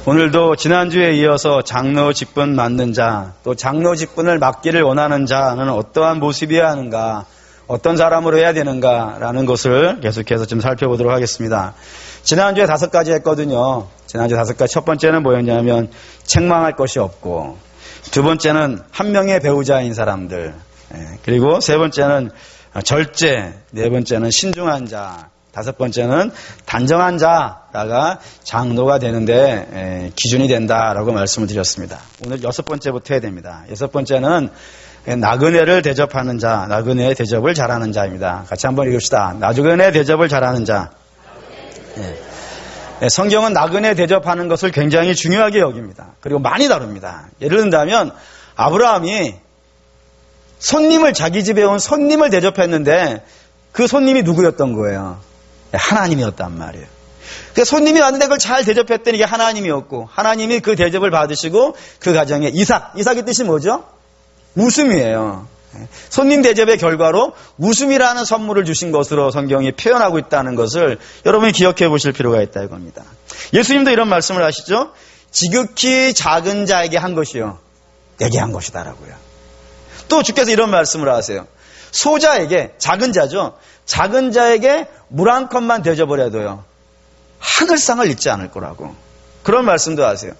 오늘도 지난주에 이어서 장로 직분 맡는 자, 또 장로 직분을 맡기를 원하는 자는 어떠한 모습이어야 하는가, 어떤 사람으로 해야 되는가라는 것을 계속해서 좀 살펴보도록 하겠습니다. 지난주에 5가지 했거든요. 지난주에 5가지. 첫 번째는 뭐였냐면 책망할 것이 없고, 두 번째는 한 명의 배우자인 사람들, 그리고 세 번째는 절제, 네 번째는 신중한 자, 다섯 번째는 단정한 자가 장로가 되는데 기준이 된다라고 말씀을 드렸습니다. 오늘 6번째부터 해야 됩니다. 6번째는 나그네를 대접하는 자, 나그네의 대접을 잘하는 자입니다. 같이 한번 읽읍시다. 나그네 대접을 잘하는 자. 성경은 나그네 대접하는 것을 굉장히 중요하게 여깁니다. 그리고 많이 다룹니다. 예를 든다면 아브라함이 손님을, 자기 집에 온 손님을 대접했는데 그 손님이 누구였던 거예요? 하나님이었단 말이에요. 그러니까 손님이 왔는데 그걸 잘 대접했더니 이게 하나님이었고, 하나님이 그 대접을 받으시고 그 가정에 이삭의 뜻이 뭐죠? 웃음이에요. 손님 대접의 결과로 웃음이라는 선물을 주신 것으로 성경이 표현하고 있다는 것을 여러분이 기억해 보실 필요가 있다 이겁니다. 예수님도 이런 말씀을 하시죠. 지극히 작은 자에게 한 것이요, 내게 한 것이다라고요. 또 주께서 이런 말씀을 하세요. 소자에게, 작은 자죠, 작은 자에게 물 한 컵만 대접을 하늘상을 잊지 않을 거라고 그런 말씀도 하세요.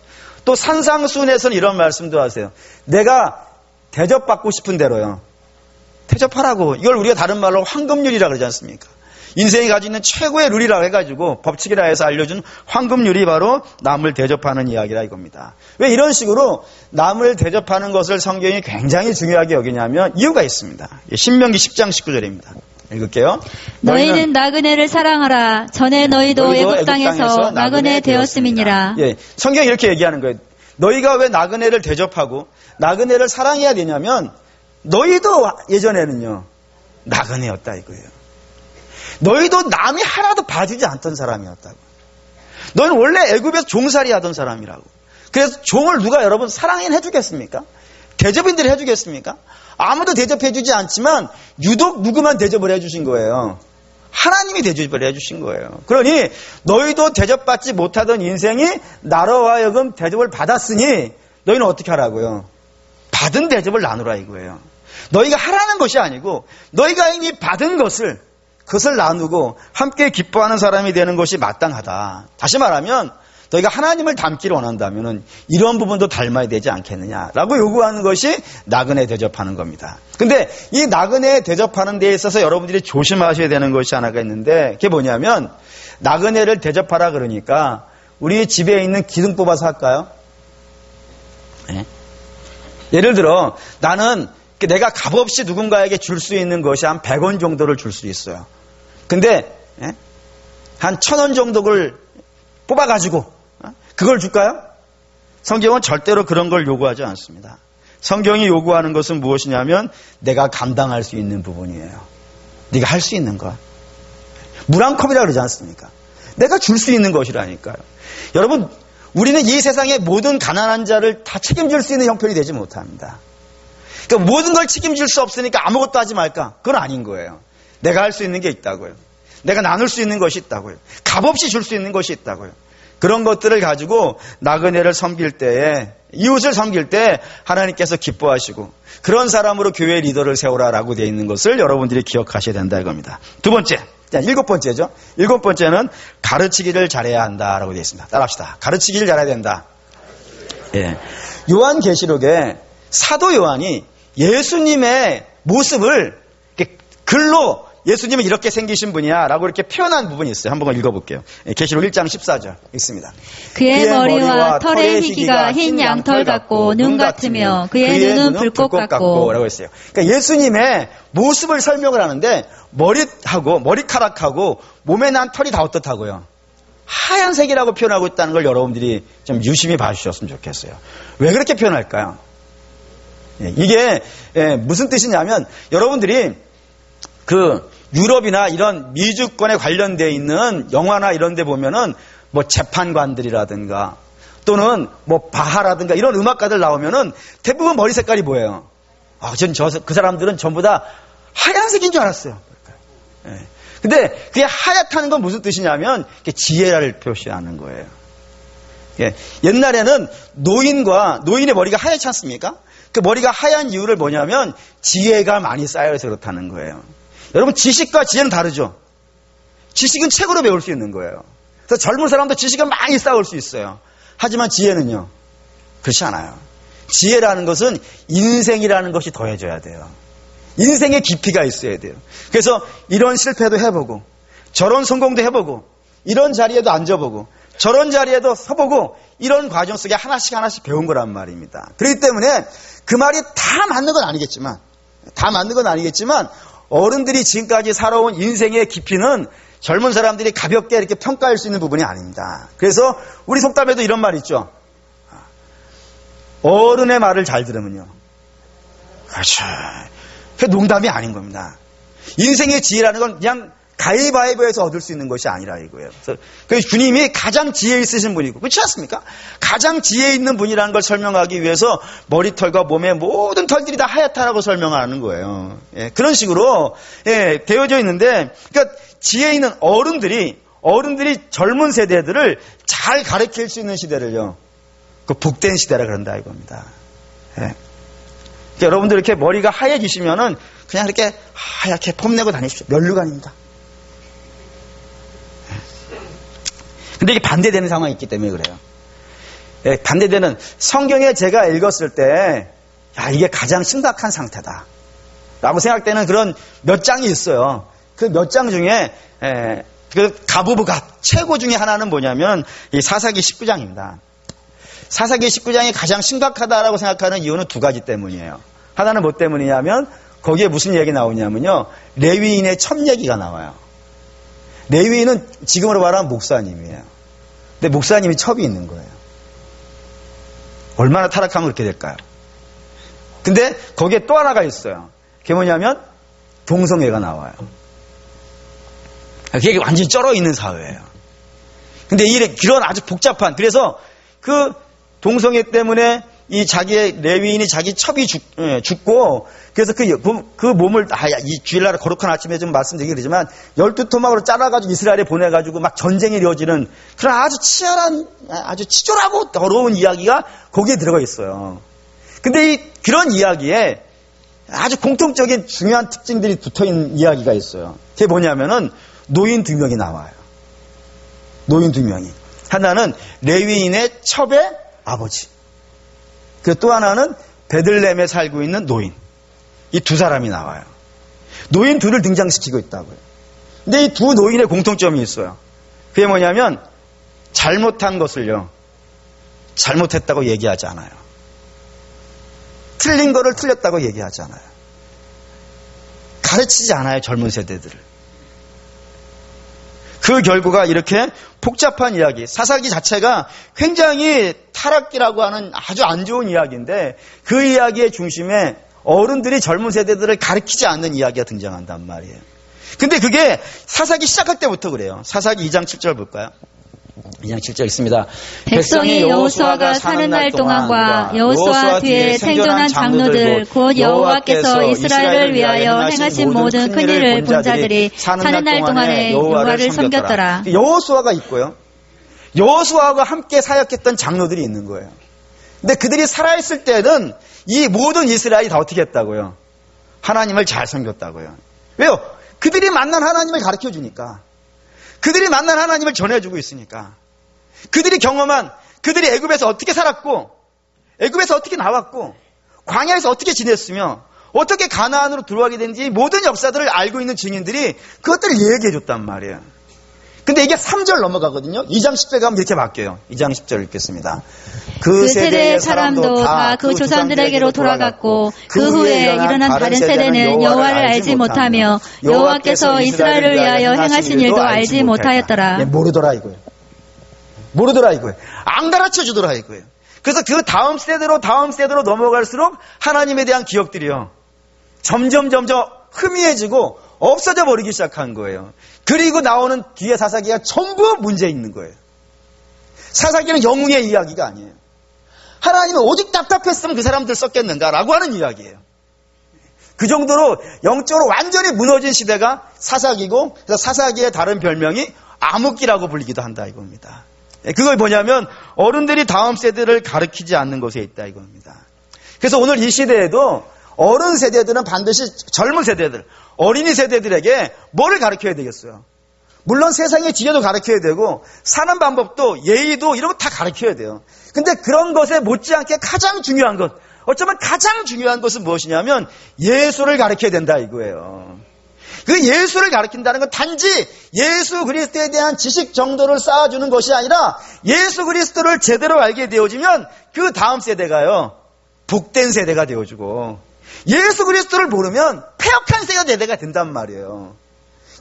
또 산상수훈에서는 이런 말씀도 하세요. 내가 대접받고 싶은 대로요, 대접하라고. 이걸 우리가 다른 말로 황금률이라고 그러지 않습니까? 인생이 가지고 있는 최고의 룰이라고 해가지고 법칙이라 해서 알려준 황금률이 바로 남을 대접하는 이야기라 이겁니다. 왜 이런 식으로 남을 대접하는 것을 성경이 굉장히 중요하게 여기냐면 이유가 있습니다. 신명기 10장 19절입니다. 읽을게요. 너희는 나그네를 사랑하라. 전에 너희도 애굽 땅에서 나그네 되었음이니라. 예, 성경이 이렇게 얘기하는 거예요. 너희가 왜 나그네를 대접하고 나그네를 사랑해야 되냐면 너희도 예전에는요 나그네였다 이거예요. 너희도 남이 하나도 봐주지 않던 사람이었다고. 너희는 원래 애굽에서 종살이 하던 사람이라고. 그래서 종을 누가 여러분 사랑해 주겠습니까? 대접인들이 해주겠습니까? 아무도 대접해주지 않지만 유독 누구만 대접을 해주신 거예요. 하나님이 대접을 해주신 거예요. 그러니 너희도 대접받지 못하던 인생이 나로 하여금 대접을 받았으니 너희는 어떻게 하라고요? 받은 대접을 나누라 이거예요. 너희가 하라는 것이 아니고 너희가 이미 받은 것을, 그것을 나누고 함께 기뻐하는 사람이 되는 것이 마땅하다. 다시 말하면 너희가 하나님을 닮기를 원한다면 이런 부분도 닮아야 되지 않겠느냐라고 요구하는 것이 나그네 대접하는 겁니다. 근데 이 나그네 대접하는 데에 있어서 여러분들이 조심하셔야 되는 것이 하나가 있는데 그게 뭐냐면 나그네를 대접하라 그러니까 우리 집에 있는 기둥 뽑아서 할까요? 네. 예를 들어 나는 내가 값없이 누군가에게 줄 수 있는 것이 한 100원 정도를 줄 수 있어요. 근데 한 1000원 정도를 뽑아가지고 그걸 줄까요? 성경은 절대로 그런 걸 요구하지 않습니다. 성경이 요구하는 것은 무엇이냐면 내가 감당할 수 있는 부분이에요. 네가 할 수 있는 것. 물 한 컵이라고 그러지 않습니까? 내가 줄 수 있는 것이라니까요. 여러분, 우리는 이 세상의 모든 가난한 자를 다 책임질 수 있는 형편이 되지 못합니다. 그러니까 모든 걸 책임질 수 없으니까 아무것도 하지 말까? 그건 아닌 거예요. 내가 할 수 있는 게 있다고요. 내가 나눌 수 있는 것이 있다고요. 값없이 줄 수 있는 것이 있다고요. 그런 것들을 가지고 나그네를 섬길 때에, 이웃을 섬길 때 하나님께서 기뻐하시고 그런 사람으로 교회 리더를 세우라라고 되어 있는 것을 여러분들이 기억하셔야 된다 이겁니다. 두 번째, 7번째죠. 7번째는 가르치기를 잘해야 한다라고 되어 있습니다. 따라합시다. 가르치기를 잘해야 된다. 예. 요한계시록에 사도 요한이 예수님의 모습을 이렇게 글로 예수님은 이렇게 생기신 분이야 라고 이렇게 표현한 부분이 있어요. 한번 읽어볼게요. 계시록 1장 14절 읽습니다. 그의 머리와 털의 희기가 흰 양털 같고 눈 같으며 그의 눈은 불꽃 같고 라고 했어요. 그러니까 예수님의 모습을 설명을 하는데 머리카락하고 몸에 난 털이 다 어떻다고요? 하얀색이라고 표현하고 있다는 걸 여러분들이 좀 유심히 봐주셨으면 좋겠어요. 왜 그렇게 표현할까요? 이게 무슨 뜻이냐면 여러분들이 그 유럽이나 이런 미주권에 관련되어 있는 영화나 이런 데 보면은 뭐 재판관들이라든가 또는 뭐 바하라든가 이런 음악가들 나오면은 대부분 머리 색깔이 뭐예요? 전 그 사람들은 전부 다 하얀색인 줄 알았어요. 근데 그게 하얗다는 건 무슨 뜻이냐면 지혜를 표시하는 거예요. 예, 옛날에는 노인의 머리가 하얗지 않습니까? 그 머리가 하얀 이유를 뭐냐면 지혜가 많이 쌓여서 그렇다는 거예요. 여러분, 지식과 지혜는 다르죠. 지식은 책으로 배울 수 있는 거예요. 그래서 젊은 사람도 지식을 많이 쌓을 수 있어요. 하지만 지혜는요, 그렇지 않아요. 지혜라는 것은 인생이라는 것이 더해져야 돼요. 인생의 깊이가 있어야 돼요. 그래서 이런 실패도 해보고, 저런 성공도 해보고, 이런 자리에도 앉아보고, 저런 자리에도 서보고, 이런 과정 속에 하나씩 배운 거란 말입니다. 그렇기 때문에 그 말이 다 맞는 건 아니겠지만 어른들이 지금까지 살아온 인생의 깊이는 젊은 사람들이 가볍게 이렇게 평가할 수 있는 부분이 아닙니다. 그래서 우리 속담에도 이런 말이 있죠. 어른의 말을 잘 들으면요, 그렇죠, 그 농담이 아닌 겁니다. 인생의 지혜라는 건 그냥 가위바위보에서 얻을 수 있는 것이 아니라 이거예요. 그래서 주님이 가장 지혜 있으신 분이고, 그렇지 않습니까? 가장 지혜 있는 분이라는 걸 설명하기 위해서 머리털과 몸의 모든 털들이 다 하얗다라고 설명하는 거예요. 예, 그런 식으로 되어져 있는데, 그러니까 지혜 있는 어른들이 젊은 세대들을 잘 가르칠 수 있는 시대를요, 그 복된 시대라 그런다 이겁니다. 예. 그러니까 여러분들 이렇게 머리가 하얘지시면은 그냥 이렇게 하얗게 폼내고 다니십시오. 면류관입니다. 근데 이게 반대되는 상황이 있기 때문에 그래요. 예, 반대되는, 성경에 제가 읽었을 때, 이게 가장 심각한 상태다 라고 생각되는 그런 몇 장이 있어요. 그 몇 장 중에, 그 가부부갑 최고 중에 하나는 뭐냐면 이 사사기 19장입니다. 사사기 19장이 가장 심각하다라고 생각하는 이유는 두 가지 때문이에요. 하나는 뭐 때문이냐면 거기에 무슨 얘기 나오냐면요, 레위인의 첩 얘기가 나와요. 레위인은 지금으로 말하면 목사님이에요. 근데 목사님이 첩이 있는 거예요. 얼마나 타락하면 그렇게 될까요? 근데 거기에 또 하나가 있어요. 그게 뭐냐면 동성애가 나와요. 그게 완전히 쩔어 있는 사회예요. 근데 이런 아주 복잡한, 그래서 그 동성애 때문에 이 자기의 레위인이 자기 첩이 죽고, 그래서 그 몸을, 이 주일날 거룩한 아침에 좀 말씀드리긴 그러지만 12토막으로 잘라가지고 이스라엘에 보내가지고 막 전쟁이 이루어지는 그런 아주 치열한, 아주 치졸하고 더러운 이야기가 거기에 들어가 있어요. 근데 그런 이야기에 아주 공통적인 중요한 특징들이 붙어 있는 이야기가 있어요. 그게 뭐냐면은 노인 2명이 나와요. 노인 2명이. 하나는 레위인의 첩의 아버지. 그 또 하나는 베들레헴에 살고 있는 노인. 이 두 사람이 나와요. 노인 둘을 등장시키고 있다고요. 근데 이 두 노인의 공통점이 있어요. 그게 뭐냐면 잘못한 것을요, 잘못했다고 얘기하지 않아요. 틀린 거를 틀렸다고 얘기하지 않아요. 가르치지 않아요, 젊은 세대들을. 그 결과가 이렇게 복잡한 이야기, 사사기 자체가 굉장히 타락기라고 하는 아주 안 좋은 이야기인데, 그 이야기의 중심에 어른들이 젊은 세대들을 가르치지 않는 이야기가 등장한단 말이에요. 근데 그게 사사기 시작할 때부터 그래요. 사사기 2장 7절 볼까요? 2장 7절 있습니다. 백성이 여호수아가 사는 날 동안과 여호수아 뒤에 생존한 장로들 곧 여호와께서 이스라엘을 위하여 행하신 모든 큰 일을 본 자들이 사는 날 동안에 여호와를 섬겼더라. 여호수아가 있고요, 여호수아와 함께 사역했던 장로들이 있는 거예요. 근데 그들이 살아있을 때는 이 모든 이스라엘이 다 어떻게 했다고요? 하나님을 잘 섬겼다고요. 왜요? 그들이 만난 하나님을 가르쳐주니까, 그들이 만난 하나님을 전해주고 있으니까, 그들이 경험한, 그들이 애굽에서 어떻게 살았고, 애굽에서 어떻게 나왔고, 광야에서 어떻게 지냈으며, 어떻게 가나안으로 들어가게 된지 모든 역사들을 알고 있는 증인들이 그것들을 얘기해줬단 말이에요. 근데 이게 3절 넘어가거든요. 2장 10절 가면 이렇게 바뀌어요. 2장 10절 읽겠습니다. 그 세대의 사람도 다 그 조상들에게로 돌아갔고, 그 후에 일어난 다른 세대는 여호와를 알지 못하며 여호와께서 이스라엘을 위하여 행하신 일도 알지 못하였더라. 모르더라 이거예요. 모르더라 이거예요. 안 가르쳐 주더라 이거예요. 그래서 그 다음 세대로 넘어갈수록 하나님에 대한 기억들이요, 점점 희미해지고 없어져 버리기 시작한 거예요. 그리고 나오는 뒤에 사사기가 전부 문제 있는 거예요. 사사기는 영웅의 이야기가 아니에요. 하나님은 오직 답답했으면 그 사람들 썼겠는가라고 하는 이야기예요. 그 정도로 영적으로 완전히 무너진 시대가 사사기고, 그래서 사사기의 다른 별명이 암흑기라고 불리기도 한다 이겁니다. 그걸 뭐냐면 어른들이 다음 세대를 가르치지 않는 것에 있다 이겁니다. 그래서 오늘 이 시대에도 어른 세대들은 반드시 젊은 세대들, 어린이 세대들에게 뭐를 가르쳐야 되겠어요? 물론 세상의 지혜도 가르쳐야 되고 사는 방법도 예의도 이런 거 다 가르쳐야 돼요. 근데 그런 것에 못지않게 가장 중요한 것, 어쩌면 가장 중요한 것은 무엇이냐면 예수를 가르쳐야 된다 이거예요. 그 예수를 가르친다는 건 단지 예수 그리스도에 대한 지식 정도를 쌓아주는 것이 아니라 예수 그리스도를 제대로 알게 되어지면 그 다음 세대가요, 복된 세대가 되어주고 예수 그리스도를 모르면 폐역한 세대가 된단 말이에요.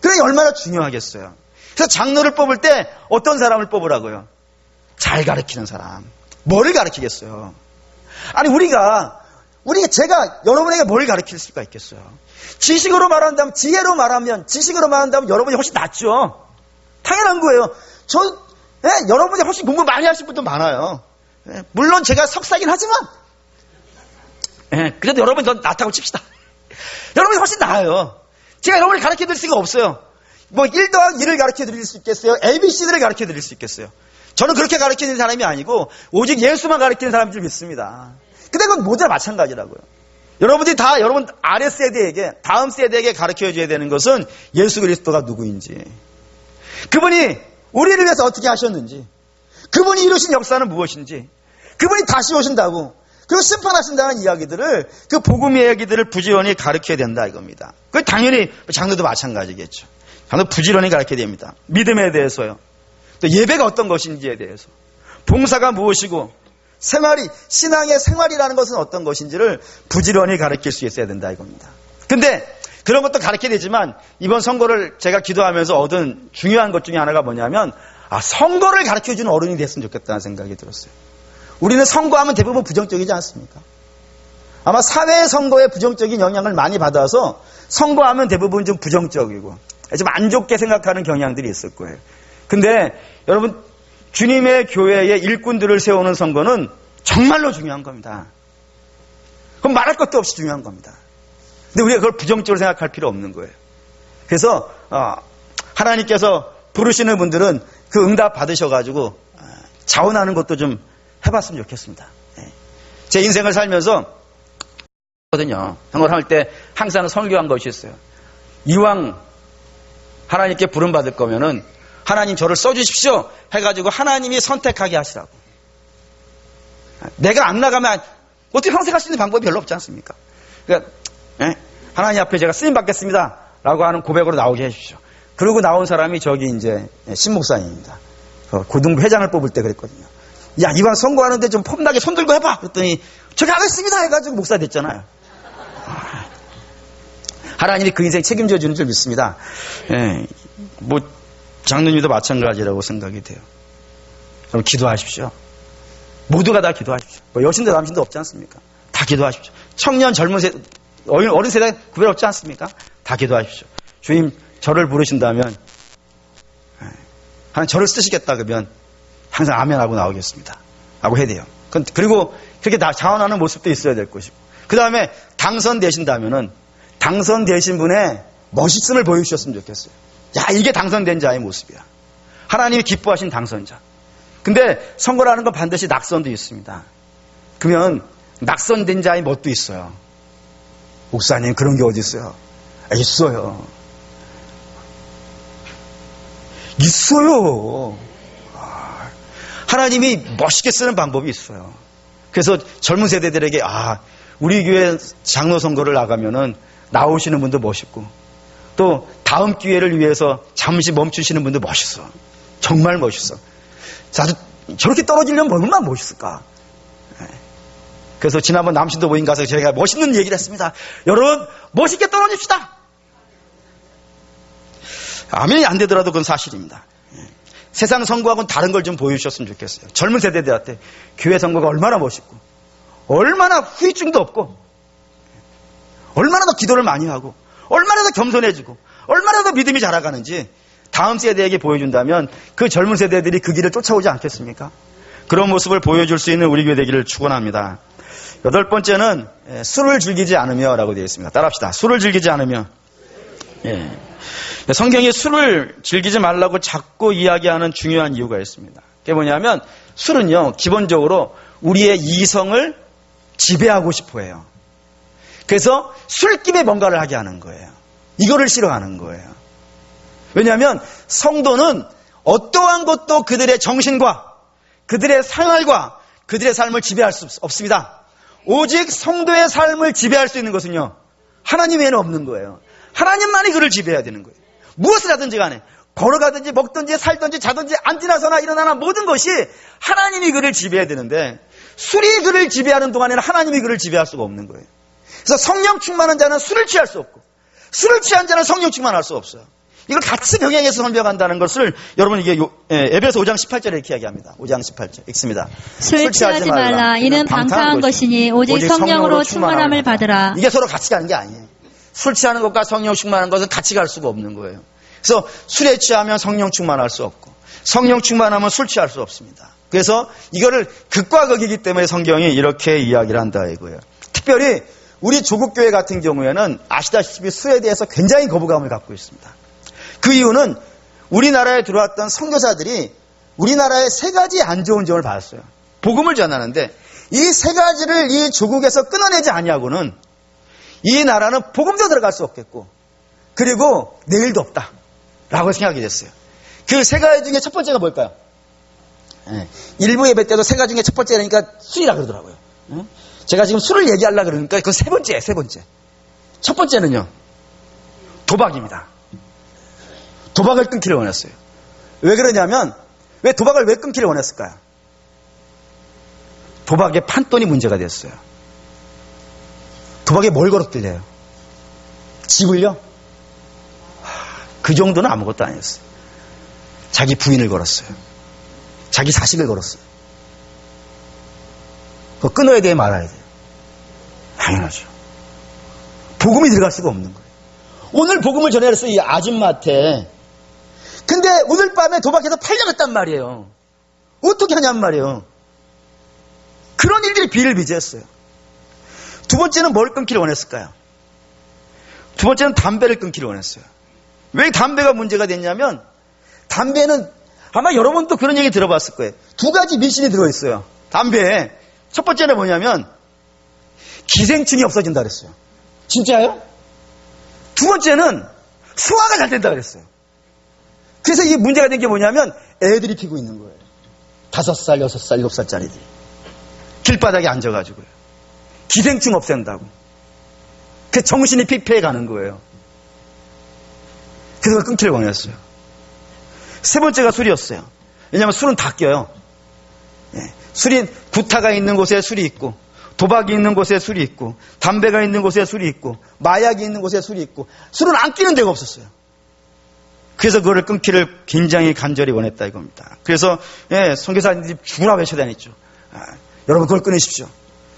그래 얼마나 중요하겠어요. 그래서 장로를 뽑을 때 어떤 사람을 뽑으라고요? 잘 가르치는 사람. 뭐를 가르치겠어요? 아니 제가 여러분에게 뭘 가르칠 수가 있겠어요? 지식으로 말한다면, 지혜로 말하면, 지식으로 말한다면 여러분이 훨씬 낫죠. 당연한 거예요. 여러분이 훨씬 공부 많이 하신 분도 많아요. 물론 제가 석사긴 하지만, 그래도 여러분이 더 낫다고 칩시다. 여러분이 훨씬 나아요. 제가 여러분을 가르쳐 드릴 수가 없어요. 뭐 1 더하기 1을 가르쳐 드릴 수 있겠어요? ABC들을 가르쳐 드릴 수 있겠어요? 저는 그렇게 가르치는 사람이 아니고 오직 예수만 가르치는 사람인 줄 믿습니다. 근데 그건 모두나 마찬가지라고요. 여러분들이 다 여러분 아래 세대에게, 다음 세대에게 가르쳐 줘야 되는 것은 예수 그리스도가 누구인지, 그분이 우리를 위해서 어떻게 하셨는지, 그분이 이루신 역사는 무엇인지, 그분이 다시 오신다고, 그리고 심판하신다는 이야기들을, 그 복음의 이야기들을 부지런히 가르쳐야 된다 이겁니다. 그 당연히 장로도 마찬가지겠죠. 장로 부지런히 가르쳐야 됩니다. 믿음에 대해서요. 또 예배가 어떤 것인지에 대해서, 봉사가 무엇이고, 신앙의 생활이라는 것은 어떤 것인지를 부지런히 가르칠 수 있어야 된다 이겁니다. 근데 그런 것도 가르쳐야 되지만 이번 선거를 제가 기도하면서 얻은 중요한 것 중에 하나가 뭐냐면, 선거를 가르쳐주는 어른이 됐으면 좋겠다는 생각이 들었어요. 우리는 선거하면 대부분 부정적이지 않습니까? 아마 사회 선거에 부정적인 영향을 많이 받아서 선거하면 대부분 좀 부정적이고 좀 안 좋게 생각하는 경향들이 있을 거예요. 근데 여러분, 주님의 교회의 일꾼들을 세우는 선거는 정말로 중요한 겁니다. 그럼 말할 것도 없이 중요한 겁니다. 근데 우리가 그걸 부정적으로 생각할 필요 없는 거예요. 그래서 하나님께서 부르시는 분들은 그 응답 받으셔가지고 자원하는 것도 좀 해봤으면 좋겠습니다. 제 인생을 살면서 선거를 할 때 항상 설교한 것이 있어요. 이왕 하나님께 부름받을 거면은 하나님 저를 써주십시오 해가지고 하나님이 선택하게 하시라고. 내가 안 나가면 어떻게 평생 할 수 있는 방법이 별로 없지 않습니까? 그러니까 하나님 앞에 제가 쓰임 받겠습니다 라고 하는 고백으로 나오게 해주십시오. 그러고 나온 사람이 저기 이제 신목사님입니다. 고등부 회장을 뽑을 때 그랬거든요. 야, 이왕 선거하는데 좀 폼나게 손 들고 해봐. 그랬더니 저기 하겠습니다 해가지고 목사 됐잖아요. 하나님이 그 인생 책임져 주는 줄 믿습니다. 장로님도 마찬가지라고 생각이 돼요. 여러분 기도하십시오. 모두가 다 기도하십시오. 여신도 남신도 없지 않습니까? 다 기도하십시오. 청년, 젊은 세대, 어린 세대 구별 없지 않습니까? 다 기도하십시오. 주님 저를 부르신다면, 하나님 저를 쓰시겠다 그러면 항상 아멘하고 나오겠습니다 라고 해야 돼요. 그리고 그렇게 자원하는 모습도 있어야 될 것이고, 그 다음에 당선되신다면은 당선되신 분의 멋있음을 보여주셨으면 좋겠어요. 야, 이게 당선된 자의 모습이야. 하나님이 기뻐하신 당선자. 근데 선거라는 건 반드시 낙선도 있습니다. 그러면 낙선된 자의 멋도 있어요. 목사님 그런 게 어디 있어요? 있어요. 있어요. 하나님이 멋있게 쓰는 방법이 있어요. 그래서 젊은 세대들에게 우리 교회 장로 선거를 나가면은 나오시는 분도 멋있고, 또 다음 기회를 위해서 잠시 멈추시는 분도 멋있어. 정말 멋있어. 저렇게 떨어지려면 얼마나 멋있을까. 그래서 지난번 남신도 모임 가서 제가 멋있는 얘기를 했습니다. 여러분 멋있게 떨어집시다. 아멘이 안 되더라도 그건 사실입니다. 세상 선거하고는 다른 걸 좀 보여주셨으면 좋겠어요. 젊은 세대들한테 교회 선거가 얼마나 멋있고, 얼마나 후유증도 없고, 얼마나 더 기도를 많이 하고, 얼마나 더 겸손해지고, 얼마나 더 믿음이 자라가는지 다음 세대에게 보여준다면 그 젊은 세대들이 그 길을 쫓아오지 않겠습니까? 그런 모습을 보여줄 수 있는 우리 교회 되기를 축원합니다. 8번째는 술을 즐기지 않으며 라고 되어 있습니다. 따라합시다. 술을 즐기지 않으며. 성경이 술을 즐기지 말라고 자꾸 이야기하는 중요한 이유가 있습니다. 그게 뭐냐면 술은요, 기본적으로 우리의 이성을 지배하고 싶어 해요. 그래서 술김에 뭔가를 하게 하는 거예요. 이거를 싫어하는 거예요. 왜냐하면 성도는 어떠한 것도 그들의 정신과 그들의 생활과 그들의 삶을 지배할 수 없습니다. 오직 성도의 삶을 지배할 수 있는 것은요, 하나님 외에는 없는 거예요. 하나님만이 그를 지배해야 되는 거예요. 무엇을 하든지 간에 걸어가든지 먹든지 살든지 자든지 앉으나서나 일어나나 모든 것이 하나님이 그를 지배해야 되는데 술이 그를 지배하는 동안에는 하나님이 그를 지배할 수가 없는 거예요. 그래서 성령 충만한 자는 술을 취할 수 없고 술을 취한 자는 성령 충만할 수 없어요. 이걸 같이 병행해서 설명한다는 것을 여러분 이게 에베소 5장 18절에 이렇게 이야기합니다. 5장 18절 읽습니다. 술 취하지 말라. 이는 방탕한 것이니 오직 성령으로 충만함을 받으라. 이게 서로 같이 가는 게 아니에요. 술 취하는 것과 성령 충만한 것은 같이 갈 수가 없는 거예요. 그래서 술에 취하면 성령 충만할 수 없고 성령 충만하면 술 취할 수 없습니다. 그래서 이거를 극과 극이기 때문에 성경이 이렇게 이야기를 한다 이거예요. 특별히 우리 조국교회 같은 경우에는 아시다시피 술에 대해서 굉장히 거부감을 갖고 있습니다. 그 이유는 우리나라에 들어왔던 선교사들이 우리나라의 세 가지 안 좋은 점을 봤어요. 복음을 전하는데 이 세 가지를 이 조국에서 끊어내지 아니하고는 이 나라는 복음도 들어갈 수 없겠고 그리고 내일도 없다 라고 생각이 됐어요. 그 세 가지 중에 첫 번째가 뭘까요? 일부 예배 때도 세 가지 중에 첫 번째라니까 술이라 그러더라고요. 제가 지금 술을 얘기하려고 그러니까 그건 세 번째. 첫 번째는요, 도박입니다. 도박을 끊기를 원했어요. 왜 그러냐면, 왜 도박을 왜 끊기를 원했을까요? 도박의 판돈이 문제가 됐어요. 도박에 뭘 걸었길래요? 집을요? 그 정도는 아무것도 아니었어요. 자기 부인을 걸었어요. 자기 자식을 걸었어요. 그거 끊어야 돼, 말아야 돼요? 당연하죠. 복음이 들어갈 수가 없는 거예요. 오늘 복음을 전해줬어요, 이 아줌마한테. 근데 오늘 밤에 도박해서 팔려갔단 말이에요. 어떻게 하냔 말이에요. 그런 일들이 비일비재했어요. 두 번째는 뭘 끊기를 원했을까요? 두 번째는 담배를 끊기를 원했어요. 왜 담배가 문제가 됐냐면, 담배는 아마 여러분도 그런 얘기 들어봤을 거예요. 두 가지 미신이 들어있어요. 담배에. 첫 번째는 뭐냐면 기생충이 없어진다 그랬어요. 진짜요? 두 번째는 소화가 잘 된다 그랬어요. 그래서 이게 문제가 된 게 뭐냐면 애들이 피고 있는 거예요. 5살, 6살, 7살짜리들이. 길바닥에 앉아가지고요. 기생충 없앤다고. 그 정신이 피폐해 가는 거예요. 그래서 그걸 끊기를 원했어요. 세 번째가 술이었어요. 왜냐하면 술은 다 껴요. 술이 구타가 있는 곳에 술이 있고 도박이 있는 곳에 술이 있고 담배가 있는 곳에 술이 있고 마약이 있는 곳에 술이 있고 술은 안 끼는 데가 없었어요. 그래서 그거를 끊기를 굉장히 간절히 원했다 이겁니다. 그래서 선교사님들이 죽으나 외쳐다녔죠. 여러분 그걸 끊으십시오.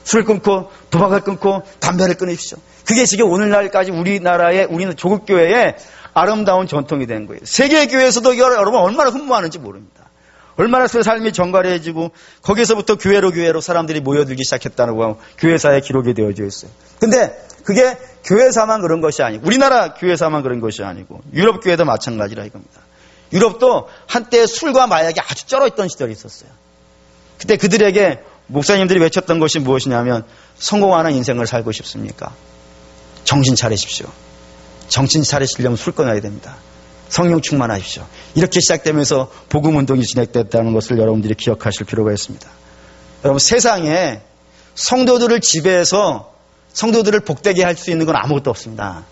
술을 끊고 도박을 끊고 담배를 끊으십시오. 그게 지금 오늘날까지 우리나라의 우리는 조국교회의 아름다운 전통이 된 거예요. 세계교회에서도 이걸 여러분 얼마나 흠모하는지 모릅니다. 얼마나 그 삶이 정갈해지고 거기서부터 교회로 사람들이 모여들기 시작했다는 거 교회사에 기록이 되어져 있어요. 근데 그게 교회사만 그런 것이 아니고 우리나라 교회사만 그런 것이 아니고 유럽 교회도 마찬가지라 이겁니다. 유럽도 한때 술과 마약이 아주 쩔어있던 시절이 있었어요. 그때 그들에게 목사님들이 외쳤던 것이 무엇이냐면 성공하는 인생을 살고 싶습니까? 정신 차리십시오. 정신 차리시려면 술 끊어야 됩니다. 성령 충만하십시오. 이렇게 시작되면서 복음운동이 진행됐다는 것을 여러분들이 기억하실 필요가 있습니다. 여러분 세상에 성도들을 지배해서 성도들을 복되게 할 수 있는 건 아무것도 없습니다.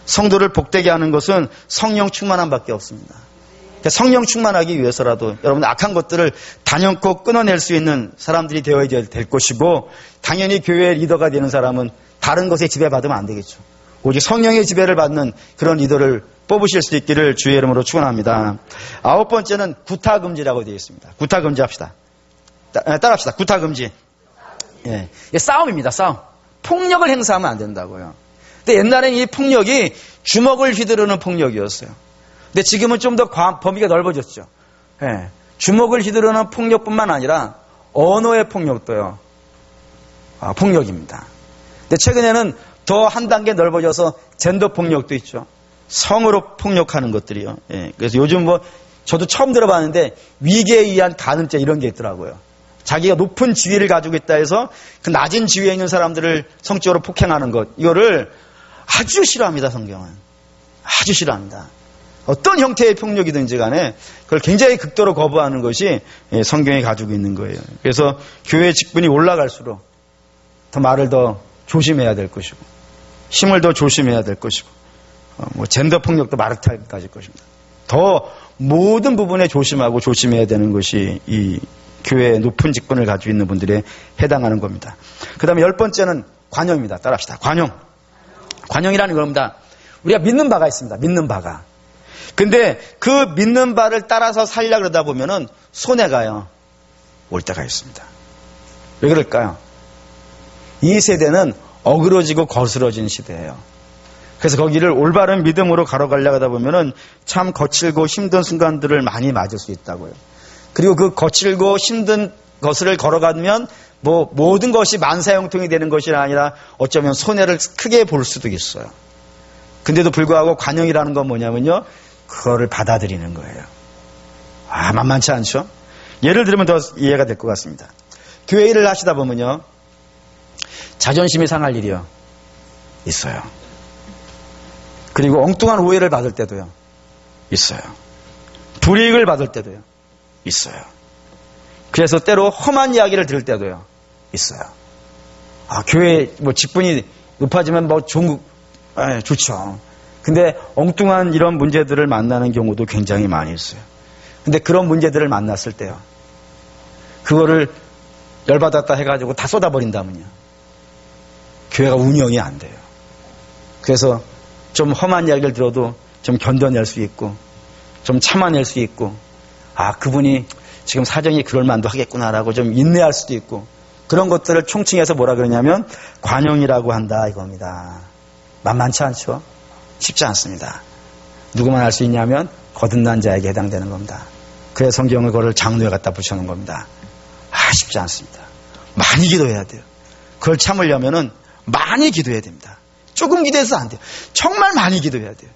성도를 복되게 하는 것은 성령 충만함밖에 없습니다. 그러니까 성령 충만하기 위해서라도 여러분 악한 것들을 단연코 끊어낼 수 있는 사람들이 되어야 될 것이고 당연히 교회의 리더가 되는 사람은 다른 것에 지배받으면 안 되겠죠. 오직 성령의 지배를 받는 그런 리더를 뽑으실 수 있기를 주의 이름으로 축원합니다. 9번째는 구타금지라고 되어 있습니다. 구타금지 합시다. 따라합시다. 구타금지. 예. 이게 싸움입니다. 싸움. 폭력을 행사하면 안 된다고요. 근데 옛날에는 이 폭력이 주먹을 휘두르는 폭력이었어요. 근데 지금은 좀 더 범위가 넓어졌죠. 예. 주먹을 휘두르는 폭력뿐만 아니라 언어의 폭력도요. 폭력입니다. 근데 최근에는 더 한 단계 넓어져서 젠더 폭력도 있죠. 성으로 폭력하는 것들이요. 예. 그래서 요즘 저도 처음 들어봤는데 위계에 의한 간음죄 이런 게 있더라고요. 자기가 높은 지위를 가지고 있다 해서 그 낮은 지위에 있는 사람들을 성적으로 폭행하는 것, 이거를 아주 싫어합니다. 성경은 아주 싫어합니다. 어떤 형태의 폭력이든지 간에 그걸 굉장히 극도로 거부하는 것이 성경이 가지고 있는 거예요. 그래서 교회 직분이 올라갈수록 더 말을 더 조심해야 될 것이고, 힘을 더 조심해야 될 것이고, 젠더 폭력도 마르타까지 것입니다. 더 모든 부분에 조심하고 조심해야 되는 것이 이 교회의 높은 직분을 가지고 있는 분들에 해당하는 겁니다. 그 다음에 10번째는 관용입니다. 따라합시다. 관용. 관용이라는 겁니다. 우리가 믿는 바가 있습니다. 믿는 바가. 근데 그 믿는 바를 따라서 살려고 그러다 보면은 손해가요, 올 때가 있습니다. 왜 그럴까요? 이 세대는 어그러지고 거스러진 시대예요. 그래서 거기를 올바른 믿음으로 걸어가려고 하다 보면은 참 거칠고 힘든 순간들을 많이 맞을 수 있다고요. 그리고 그 거칠고 힘든 것을 걸어가면 모든 것이 만사형통이 되는 것이 아니라 어쩌면 손해를 크게 볼 수도 있어요. 근데도 불구하고 관용이라는 건 뭐냐면요, 그거를 받아들이는 거예요. 만만치 않죠? 예를 들면 더 이해가 될 것 같습니다. 교회 일을 하시다 보면요, 자존심이 상할 일이요, 있어요. 그리고 엉뚱한 오해를 받을 때도요, 있어요. 불이익을 받을 때도요, 있어요. 그래서 때로 험한 이야기를 들을 때도요, 있어요. 교회 직분이 높아지면 좋죠. 근데 엉뚱한 이런 문제들을 만나는 경우도 굉장히 많이 있어요. 근데 그런 문제들을 만났을 때요, 그거를 열받았다 해가지고 다 쏟아버린다면요, 교회가 운영이 안 돼요. 그래서 좀 험한 이야기를 들어도 좀 견뎌낼 수 있고, 좀 참아낼 수 있고, 그분이 지금 사정이 그럴 만도 하겠구나라고 좀 인내할 수도 있고, 그런 것들을 총칭해서 뭐라 그러냐면 관용이라고 한다 이겁니다. 만만치 않죠? 쉽지 않습니다. 누구만 할 수 있냐면 거듭난 자에게 해당되는 겁니다. 그래서 성경을 그걸 장로에 갖다 붙여놓은 겁니다. 쉽지 않습니다. 많이 기도해야 돼요. 그걸 참으려면은 많이 기도해야 됩니다. 조금 기도해서 안 돼요. 정말 많이 기도해야 돼요.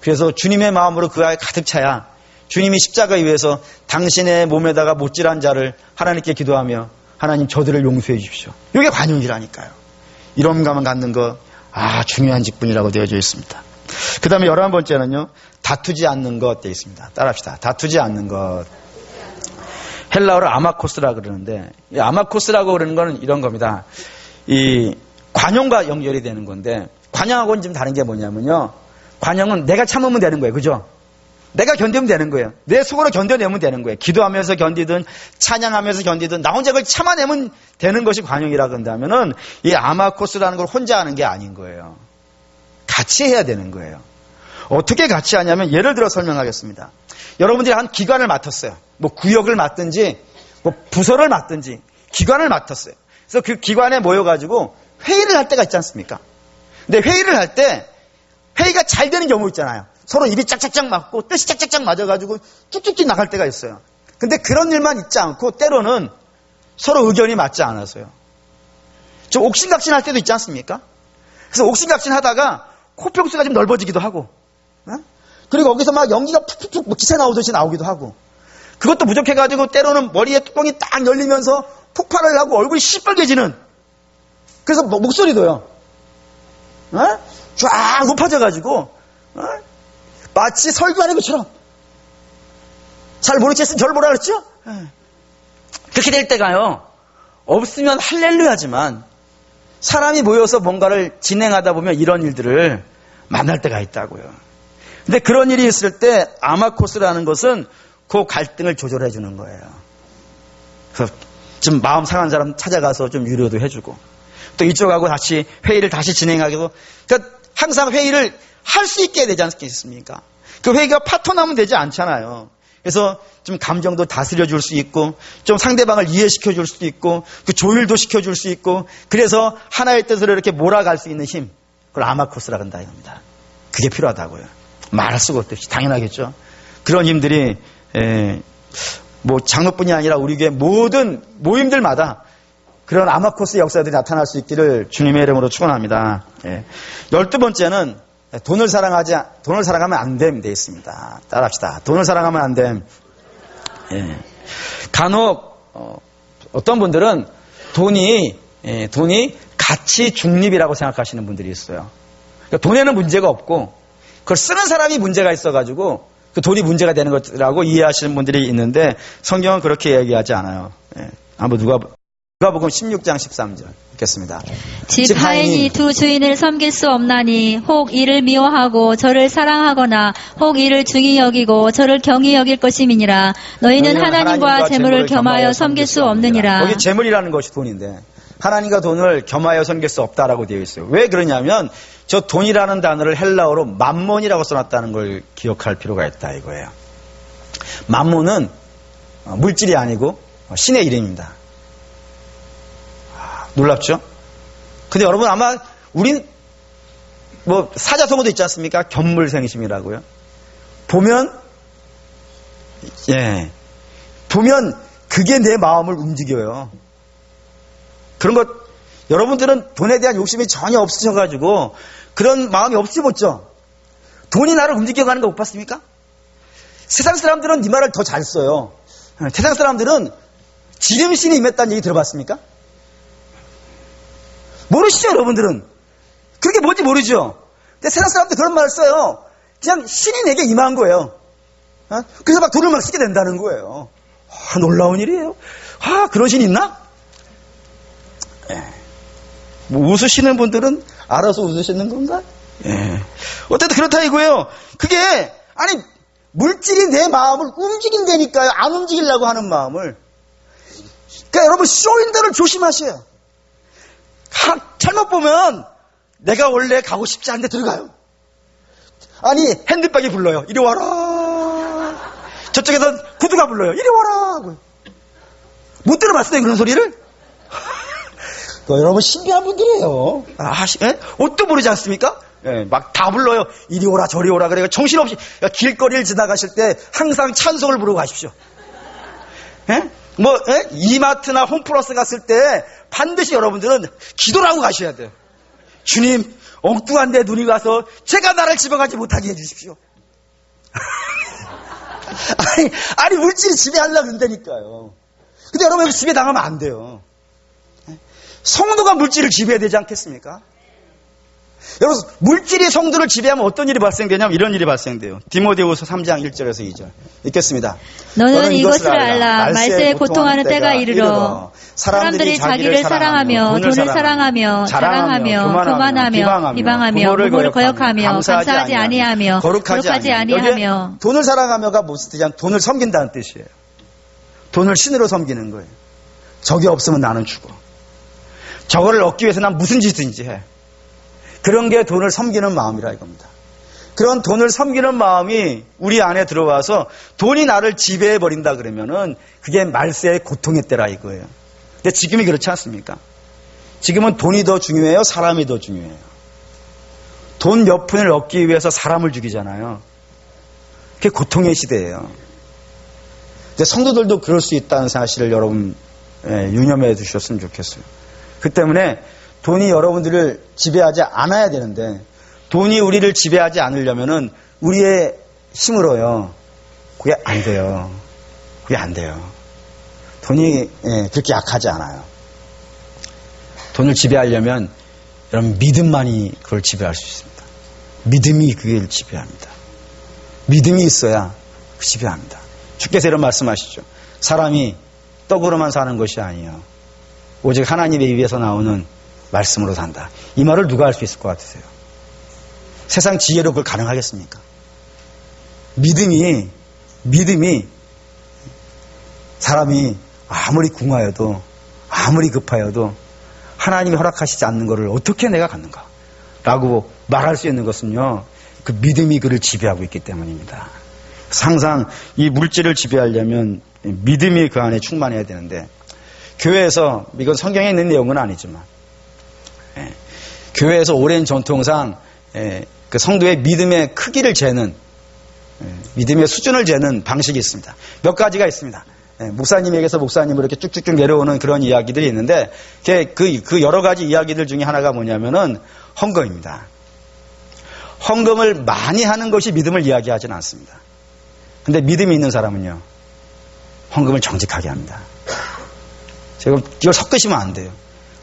그래서 주님의 마음으로 그 안에 가득 차야 주님이 십자가에 위해서 당신의 몸에다가 못질한 자를 하나님께 기도하며 하나님 저들을 용서해 주십시오. 이게 관용이라니까요. 이런 감을 갖는 거 중요한 직분이라고 되어져 있습니다. 그 다음에 11번째는요, 다투지 않는 것 되어 있습니다. 따라합시다. 다투지 않는 것. 헬라어로 아마코스라고 그러는데, 이 아마코스라고 그러는 거는 이런 겁니다. 이 관용과 연결이 되는 건데, 관용하고는 좀 다른 게 뭐냐면요, 관용은 내가 참으면 되는 거예요. 그죠? 내가 견디면 되는 거예요. 내 속으로 견뎌내면 되는 거예요. 기도하면서 견디든 찬양하면서 견디든 나 혼자 그걸 참아내면 되는 것이 관용이라고 한다면은 이 아마코스라는 걸 혼자 하는 게 아닌 거예요. 같이 해야 되는 거예요. 어떻게 같이 하냐면 예를 들어 설명하겠습니다. 여러분들이 한 기관을 맡았어요. 구역을 맡든지 부서를 맡든지 기관을 맡았어요. 그래서 그 기관에 모여가지고 회의를 할 때가 있지 않습니까? 근데 회의를 할 때 회의가 잘 되는 경우 있잖아요. 서로 입이 짝짝짝 맞고 뜻이 짝짝짝 맞아가지고 쭉쭉쭉 나갈 때가 있어요. 근데 그런 일만 있지 않고 때로는 서로 의견이 맞지 않아서요, 좀 옥신각신할 때도 있지 않습니까? 그래서 옥신각신하다가 코평수가 좀 넓어지기도 하고, 그리고 거기서 막 연기가 푹푹푹 기세 나오듯이 나오기도 하고, 그것도 부족해가지고 때로는 머리에 뚜껑이 딱 열리면서 폭발을 하고 얼굴이 시뻘개지는, 그래서 목소리도요, 쫙 높아져가지고 마치 설교하는 것처럼, 잘 모르겠으면 저를 뭐라 그랬죠? 그렇게 될 때가요, 없으면 할렐루야지만 사람이 모여서 뭔가를 진행하다 보면 이런 일들을 만날 때가 있다고요. 근데 그런 일이 있을 때 아마코스라는 것은 그 갈등을 조절해 주는 거예요. 그래서 좀 마음 상한 사람 찾아가서 좀 위로도 해주고, 또 이쪽하고 다시 회의를 다시 진행하기도, 그러니까 항상 회의를 할 수 있게 해야 되지 않겠습니까? 그 회의가 파토나면 되지 않잖아요. 그래서 좀 감정도 다스려 줄 수 있고, 좀 상대방을 이해시켜 줄 수도 있고, 그 조율도 시켜 줄 수 있고, 그래서 하나의 뜻으로 이렇게 몰아갈 수 있는 힘, 그걸 아마코스라고 한다 이겁니다. 그게 필요하다고요. 말할 수가 없듯이 당연하겠죠. 그런 힘들이 장로뿐이 아니라 우리 교회 모든 모임들마다 그런 아마코스 역사들이 나타날 수 있기를 주님의 이름으로 축원합니다. 12번째는 돈을 사랑하면 안 됨 돼 있습니다. 따라합시다. 돈을 사랑하면 안 됨. 예. 간혹 어떤 분들은 돈이 가치 중립이라고 생각하시는 분들이 있어요. 그러니까 돈에는 문제가 없고 그걸 쓰는 사람이 문제가 있어가지고 그 돈이 문제가 되는 것이라고 이해하시는 분들이 있는데 성경은 그렇게 얘기하지 않아요. 예. 한번 누가복음 16장 13절 읽겠습니다. 집 하인이 두 주인을 섬길 수 없나니 혹 이를 미워하고 저를 사랑하거나 혹 이를 중히 여기고 저를 경히 여길 것임이니라. 너희는 하나님과 재물을 겸하여 섬길 수 없느니라. 여기 재물이라는 것이 돈인데 하나님과 돈을 겸하여 섬길 수 없다라고 되어 있어요. 왜 그러냐면 저 돈이라는 단어를 헬라어로 맘몬이라고 써놨다는 걸 기억할 필요가 있다 이거예요. 맘몬은 물질이 아니고 신의 이름입니다. 놀랍죠? 근데 여러분 아마 우린 뭐 사자성어도 있지 않습니까? 견물생심이라고요. 보면 그게 내 마음을 움직여요. 그런 것 여러분들은 돈에 대한 욕심이 전혀 없으셔가지고 그런 마음이 없으셨죠? 돈이 나를 움직여가는 거 못 봤습니까? 세상 사람들은 이 말을 더 잘 써요. 세상 사람들은 지름신이 임했다는 얘기 들어봤습니까? 모르시죠, 여러분들은? 그게 뭔지 모르죠? 근데 세상 사람들 그런 말을 써요. 그냥 신이 내게 임한 거예요. 그래서 막 돈을 막 쓰게 된다는 거예요. 놀라운 일이에요. 그런 신이 있나? 뭐 웃으시는 분들은 알아서 웃으시는 건가? 어쨌든 그렇다 이거예요. 그게, 물질이 내 마음을 움직인다니까요. 안 움직이려고 하는 마음을. 그러니까 여러분, 쇼윈도를 조심하셔요. 잘못 보면 내가 원래 가고 싶지 않은데 들어가요. 핸드백이 불러요. 이리 와라. 저쪽에선 구두가 불러요. 이리 와라. 못 들어봤어요, 그런 소리를? 여러분 신비한 분들이에요. 옷도 모르지 않습니까? 막 다 불러요. 이리 오라 저리 오라. 그래요. 정신없이 길거리를 지나가실 때 항상 찬송을 부르고 가십시오. 이마트나 홈플러스 갔을 때 반드시 여러분들은 기도를 하고 가셔야 돼요. 주님, 엉뚱한 데 눈이 가서 제가 나를 집어가지 못하게 해주십시오. 물질이 지배하려고 한다니까요. 근데 여러분 지배 당하면 안 돼요. 성도가 물질을 지배해야 되지 않겠습니까? 여러분 물질이 성도를 지배하면 어떤 일이 발생되냐면 이런 일이 발생돼요. 디모데후서 3장 1절에서 2절 읽겠습니다. 너는 이것을 알라. 말세에 고통하는 때가 이르러 사람들이 자기를 사랑하며 돈을 사랑하며 자랑하며 교만하며 비방하며 부모를 거역하며 감사하지 아니하며 거룩하지 아니하며. 돈을 사랑하며가 무슨 뜻이냐? 돈을 섬긴다는 뜻이에요. 돈을 신으로 섬기는 거예요. 적이 없으면 나는 죽어. 저거를 얻기 위해서 난 무슨 짓든지 해. 그런 게 돈을 섬기는 마음이라 이겁니다. 그런 돈을 섬기는 마음이 우리 안에 들어와서 돈이 나를 지배해버린다 그러면은 그게 말세의 고통의 때라 이거예요. 근데 지금이 그렇지 않습니까? 지금은 돈이 더 중요해요? 사람이 더 중요해요? 돈 몇 푼을 얻기 위해서 사람을 죽이잖아요. 그게 고통의 시대예요. 근데 성도들도 그럴 수 있다는 사실을 여러분 유념해 두셨으면 좋겠어요. 그 때문에 돈이 여러분들을 지배하지 않아야 되는데 돈이 우리를 지배하지 않으려면은 우리의 힘으로요. 그게 안 돼요. 그게 안 돼요. 돈이 그렇게 약하지 않아요. 돈을 지배하려면 여러분 믿음만이 그걸 지배할 수 있습니다. 믿음이 그걸 지배합니다. 믿음이 있어야 지배합니다. 주께서 이런 말씀하시죠. 사람이 떡으로만 사는 것이 아니에요. 오직 하나님의 입에서 나오는 말씀으로 산다. 이 말을 누가 할 수 있을 것 같으세요? 세상 지혜로 그걸 가능하겠습니까? 믿음이 사람이 아무리 궁하여도 아무리 급하여도 하나님이 허락하시지 않는 것을 어떻게 내가 갖는가? 라고 말할 수 있는 것은요. 그 믿음이 그를 지배하고 있기 때문입니다. 항상 이 물질을 지배하려면 믿음이 그 안에 충만해야 되는데 교회에서 이건 성경에 있는 내용은 아니지만 교회에서 오랜 전통상 그 성도의 믿음의 크기를 재는 믿음의 수준을 재는 방식이 있습니다. 몇 가지가 있습니다. 목사님에게서 목사님으로 이렇게 쭉쭉쭉 내려오는 그런 이야기들이 있는데 그 여러 가지 이야기들 중에 하나가 뭐냐면은 헌금입니다. 헌금을 많이 하는 것이 믿음을 이야기하지는 않습니다. 근데 믿음이 있는 사람은요, 헌금을 정직하게 합니다. 제가 이걸 섞으시면 안 돼요.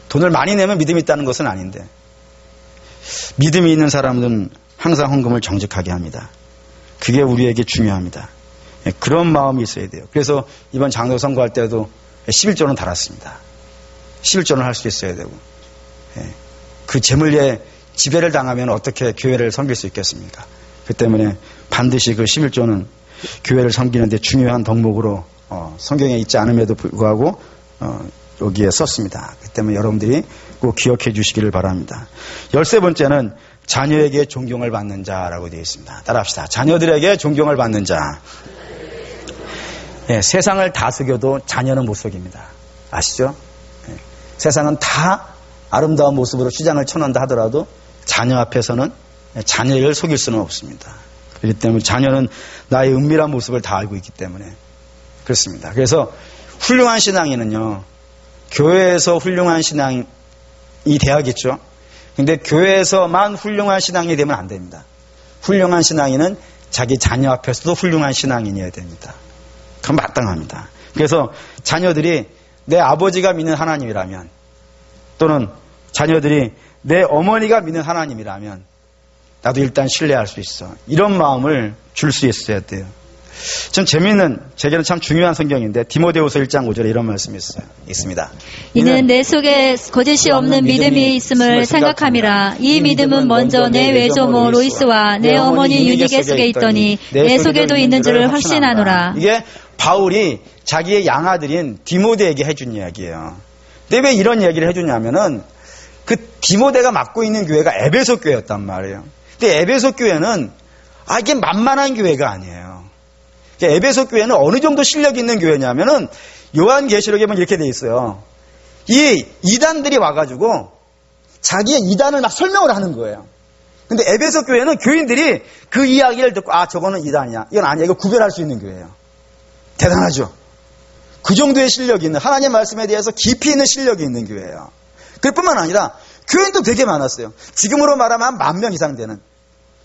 돈을 많이 내면 믿음이 있다는 것은 아닌데, 믿음이 있는 사람은 항상 헌금을 정직하게 합니다. 그게 우리에게 중요합니다. 그런 마음이 있어야 돼요. 그래서 이번 장로 선거할 때도 11조는 달았습니다. 11조는 할 수 있어야 되고, 그 재물에 지배를 당하면 어떻게 교회를 섬길 수 있겠습니까? 그 때문에 반드시 그 11조는 교회를 섬기는 데 중요한 덕목으로 성경에 있지 않음에도 불구하고 여기에 썼습니다. 그 때문에 여러분들이 꼭 기억해 주시기를 바랍니다. 13번째는 자녀에게 존경을 받는 자라고 되어 있습니다. 따라합시다. 자녀들에게 존경을 받는 자. 세상을 다스려도 자녀는 못 속입니다. 아시죠? 세상은 다 아름다운 모습으로 시장을 쳐놓는다 하더라도 자녀 앞에서는 자녀를 속일 수는 없습니다. 그렇기 때문에 자녀는 나의 은밀한 모습을 다 알고 있기 때문에 그렇습니다. 그래서 훌륭한 신앙인은요, 교회에서 훌륭한 신앙이 돼야겠죠. 근데 교회에서만 훌륭한 신앙이 되면 안 됩니다. 훌륭한 신앙인은 자기 자녀 앞에서도 훌륭한 신앙인이어야 됩니다. 그건 마땅합니다. 그래서 자녀들이 내 아버지가 믿는 하나님이라면, 또는 자녀들이 내 어머니가 믿는 하나님이라면 나도 일단 신뢰할 수 있어. 이런 마음을 줄 수 있어야 돼요. 좀 재미있는, 제게는 참 중요한 성경인데 디모데후서 1장 5절에 이런 말씀이 있습니다. 이는 내 속에 거짓이 없는 믿음이 있음을 생각함이라. 이 믿음은 먼저 내 외조모 로이스와 내 어머니 유니게 속에 있더니 내 속에도 있는 줄을 확신하노라. 이게 바울이 자기의 양아들인 디모데에게 해준 이야기예요. 근데 왜 이런 얘기를 해주냐면은 그 디모데가 맡고 있는 교회가 에베소 교회였단 말이에요. 근데 에베소 교회는 이게 만만한 교회가 아니에요. 에베소 교회는 어느 정도 실력이 있는 교회냐면은 요한계시록에 보면 이렇게 돼 있어요. 이 이단들이 와가지고 자기의 이단을 막 설명을 하는 거예요. 근데 에베소 교회는 교인들이 그 이야기를 듣고 저거는 이단이야, 이건 아니야, 이거 구별할 수 있는 교회예요. 대단하죠. 그 정도의 실력이 있는, 하나님의 말씀에 대해서 깊이 있는 실력이 있는 교회예요. 그뿐만 아니라 교인도 되게 많았어요. 지금으로 말하면 10,000명 이상 되는.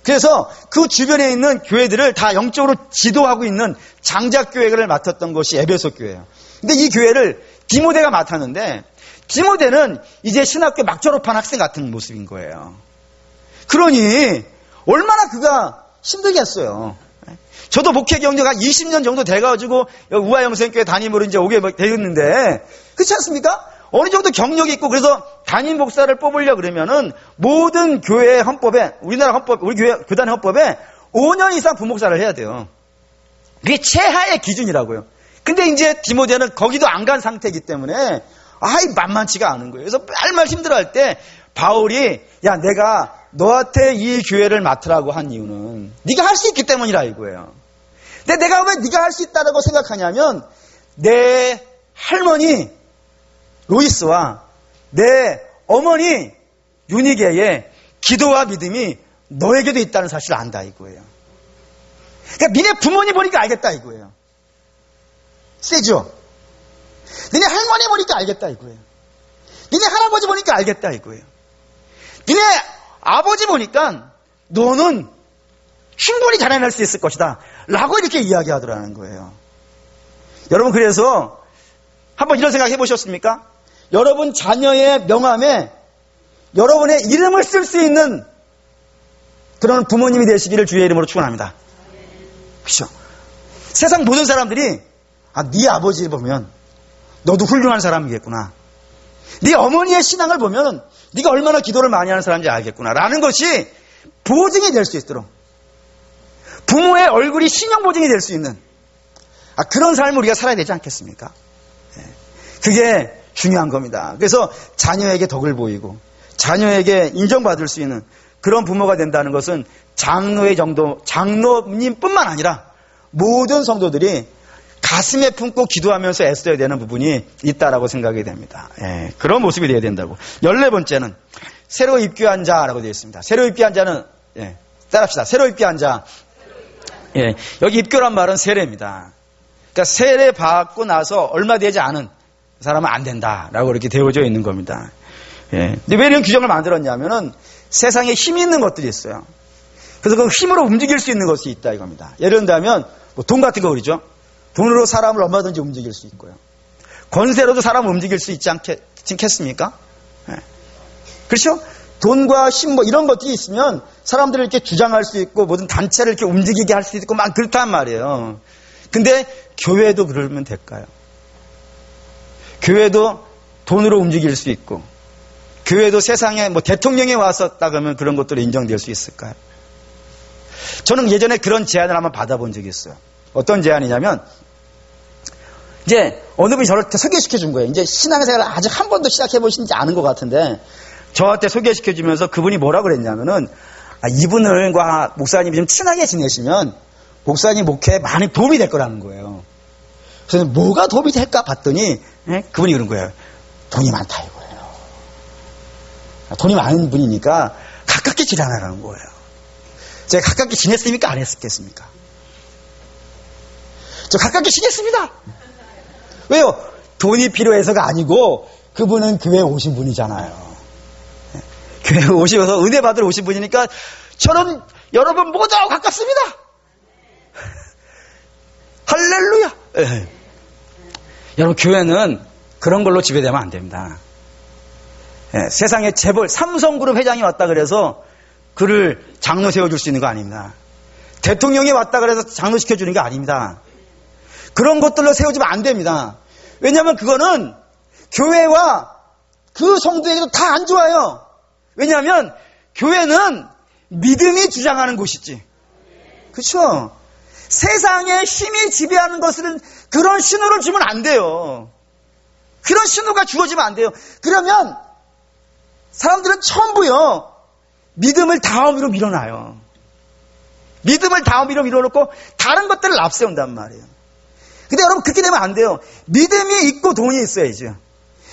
그래서 그 주변에 있는 교회들을 다 영적으로 지도하고 있는 장작교회를 맡았던 것이 에베소 교회예요. 근데 이 교회를 디모데가 맡았는데, 디모데는 이제 신학교 막 졸업한 학생 같은 모습인 거예요. 그러니 얼마나 그가 힘들겠어요. 저도 목회 경력가 20년 정도 돼가지고 우아영생교회 담임으로 이제 오게 되었는데, 그렇지 않습니까? 어느 정도 경력이 있고, 그래서 담임 목사를 뽑으려 그러면은 모든 교회 헌법에, 우리나라 헌법, 우리 교회 교단 헌법에 5년 이상 부목사를 해야 돼요. 그게 최하의 기준이라고요. 근데 이제 디모데는 거기도 안 간 상태이기 때문에 만만치가 않은 거예요. 그래서 매일매일 힘들어할 때 바울이, 야, 내가 너한테 이 교회를 맡으라고 한 이유는 네가 할 수 있기 때문이라 이거예요. 근데 내가 왜 네가 할 수 있다고 생각하냐면, 내 할머니 로이스와 내 어머니 유니게의 기도와 믿음이 너에게도 있다는 사실을 안다 이거예요. 그러니까 니네 부모님 보니까 알겠다 이거예요. 세죠? 니네 할머니 보니까 알겠다 이거예요. 니네 할아버지 보니까 알겠다 이거예요. 니네 아버지 보니까 너는 충분히 자라날 수 있을 것이다 라고 이렇게 이야기하더라는 거예요. 여러분, 그래서 한번 이런 생각 해보셨습니까? 여러분 자녀의 명함에 여러분의 이름을 쓸 수 있는 그런 부모님이 되시기를 주의 이름으로 축원합니다. 그렇죠? 세상 모든 사람들이 네 아버지를 보면 너도 훌륭한 사람이겠구나, 네 어머니의 신앙을 보면 네가 얼마나 기도를 많이 하는 사람인지 알겠구나 라는 것이 보증이 될 수 있도록, 부모의 얼굴이 신용 보증이 될 수 있는 그런 삶을 우리가 살아야 되지 않겠습니까? 그게 중요한 겁니다. 그래서 자녀에게 덕을 보이고 자녀에게 인정받을 수 있는 그런 부모가 된다는 것은 장로의 정도, 장로님뿐만 아니라 모든 성도들이 가슴에 품고 기도하면서 애써야 되는 부분이 있다라고 생각이 됩니다. 그런 모습이 되어야 된다고. 14번째는 새로 입교한 자라고 되어 있습니다. 새로 입교한 자는, 따라합시다. 새로 입교한 자. 여기 입교란 말은 세례입니다. 그러니까 세례 받고 나서 얼마 되지 않은 사람은 안 된다라고 이렇게 되어져 있는 겁니다. 근데 왜 이런 규정을 만들었냐면은 세상에 힘이 있는 것들이 있어요. 그래서 그 힘으로 움직일 수 있는 것이 있다 이겁니다. 예를 들면 뭐 돈 같은 거 그러죠. 돈으로 사람을 얼마든지 움직일 수 있고요. 권세로도 사람을 움직일 수 있지 않겠습니까? 네. 그렇죠? 돈과 힘 뭐 이런 것들이 있으면 사람들을 이렇게 주장할 수 있고 모든 단체를 이렇게 움직이게 할 수 있고 막 그렇단 말이에요. 근데 교회도 그러면 될까요? 교회도 돈으로 움직일 수 있고 교회도 세상에 뭐 대통령이 왔었다 그러면 그런 것들이 인정될 수 있을까요? 저는 예전에 그런 제안을 한번 받아본 적이 있어요. 어떤 제안이냐면 이제 어느 분이 저를 소개시켜 준 거예요. 이제 신앙생활을 아직 한 번도 시작해 보신지 않은 것 같은데 저한테 소개시켜 주면서 그분이 뭐라 그랬냐면은 이분과 목사님이 좀 친하게 지내시면 목사님 목회에 많이 도움이 될 거라는 거예요. 그래서 뭐가 도움이 될까 봤더니 그분이 그런 거예요. 돈이 많다 이거예요. 돈이 많은 분이니까 가깝게 지내라는 거예요. 제가 가깝게 지냈습니까? 안 했겠습니까? 저 가깝게 지냈습니다. 왜요? 돈이 필요해서가 아니고 그분은 교회에 오신 분이잖아요. 교회에 오셔서 은혜 받으러 오신 분이니까 저는 여러분 모두하고 가깝습니다. 할렐루야. 네. 여러분 교회는 그런 걸로 지배되면 안 됩니다. 네, 세상에 재벌 삼성그룹 회장이 왔다 그래서 그를 장로 세워줄 수 있는 거 아닙니다. 대통령이 왔다 그래서 장로 시켜주는 게 아닙니다. 그런 것들로 세워주면 안 됩니다. 왜냐하면 그거는 교회와 그 성도에게도 다 안 좋아요. 왜냐하면 교회는 믿음이 주장하는 곳이지. 그렇죠? 세상에 힘이 지배하는 것은 그런 신호를 주면 안 돼요. 그런 신호가 주어지면 안 돼요. 그러면 사람들은 전부요 믿음을 다음으로 밀어놔요. 믿음을 다음으로 밀어놓고 다른 것들을 앞세운단 말이에요. 근데 여러분 그렇게 되면 안 돼요. 믿음이 있고 돈이 있어야죠.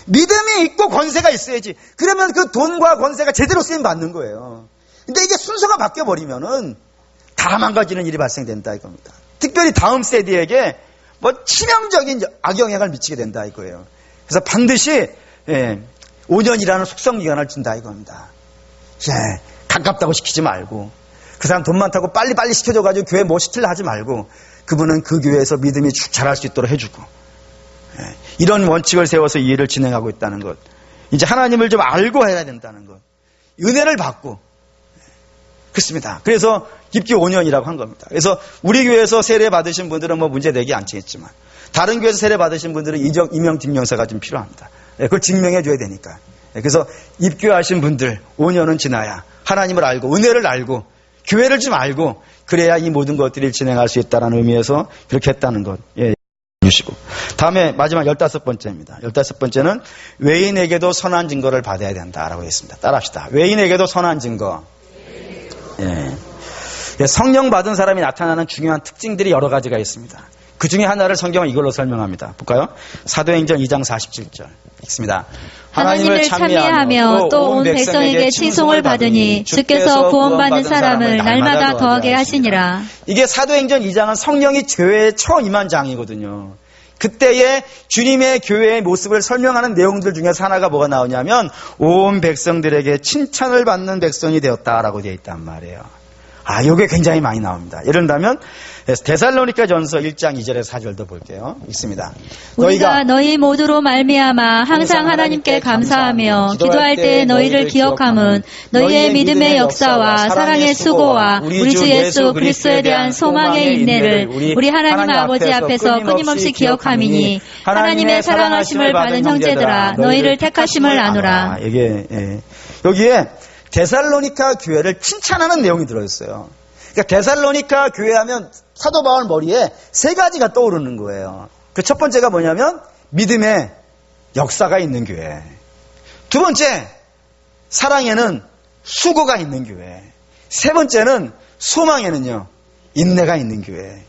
믿음이 있고 권세가 있어야지. 그러면 그 돈과 권세가 제대로 쓰임 받는 거예요. 근데 이게 순서가 바뀌어버리면은 다 망가지는 일이 발생된다 이겁니다. 특별히 다음 세대에게 뭐 치명적인 악영향을 미치게 된다 이거예요. 그래서 반드시 5년이라는 숙성기간을 준다 이겁니다. 가깝다고 시키지 말고 그 사람 돈 많다고 빨리빨리 시켜줘가지고 교회 뭐 시키려 하지 말고 그분은 그 교회에서 믿음이 쭉 자랄 수 있도록 해주고 이런 원칙을 세워서 이 일을 진행하고 있다는 것. 이제 하나님을 좀 알고 해야 된다는 것. 은혜를 받고 그렇습니다. 그래서 깊게 5년이라고 한 겁니다. 그래서 우리 교회에서 세례 받으신 분들은 뭐 문제되지 않겠지만 다른 교회에서 세례 받으신 분들은 이명 증명서가 좀 필요합니다. 그걸 증명해 줘야 되니까. 그래서 입교하신 분들 5년은 지나야 하나님을 알고 은혜를 알고 교회를 좀 알고 그래야 이 모든 것들을 진행할 수 있다는 의미에서 그렇게 했다는 것. 주시고. 다음에 마지막 15번째입니다. 15번째는 외인에게도 선한 증거를 받아야 된다라고 했습니다. 따라합시다. 외인에게도 선한 증거. 성령 받은 사람이 나타나는 중요한 특징들이 여러 가지가 있습니다. 그 중에 하나를 성경은 이걸로 설명합니다. 볼까요? 사도행전 2장 47절 읽습니다. 하나님을 찬미하며 또 온 백성에게 칭송을 받으니 주께서 구원받는 사람을 날마다 더하게 하시니라. 이게 사도행전 2장은 성령이 교회에 처음 임한 장이거든요. 그때의 주님의 교회의 모습을 설명하는 내용들 중에서 하나가 뭐가 나오냐면 온 백성들에게 칭찬을 받는 백성이 되었다라고 되어 있단 말이에요. 이게 굉장히 많이 나옵니다. 예를 들면 데살로니가 전서 1장 2절에서 4절도 볼게요. 있습니다. 우리가 너희 모두로 말미암아 항상 하나님께 감사하며 기도할 때 너희를 기억함은 너희의 믿음의 역사와 사랑의 수고와 우리 주 예수 그리스도에 대한 소망의 인내를 우리 하나님 아버지 앞에서 끊임없이 기억함이니 하나님의 사랑하심을 받은 형제들아 너희를 택하심을 아노라. 여기에 데살로니가 교회를 칭찬하는 내용이 들어있어요. 그러니까 데살로니가 교회하면 사도 바울 머리에 세 가지가 떠오르는 거예요. 그 첫 번째가 뭐냐면 믿음의 역사가 있는 교회. 두 번째, 사랑에는 수고가 있는 교회. 세 번째는 소망에는요, 인내가 있는 교회.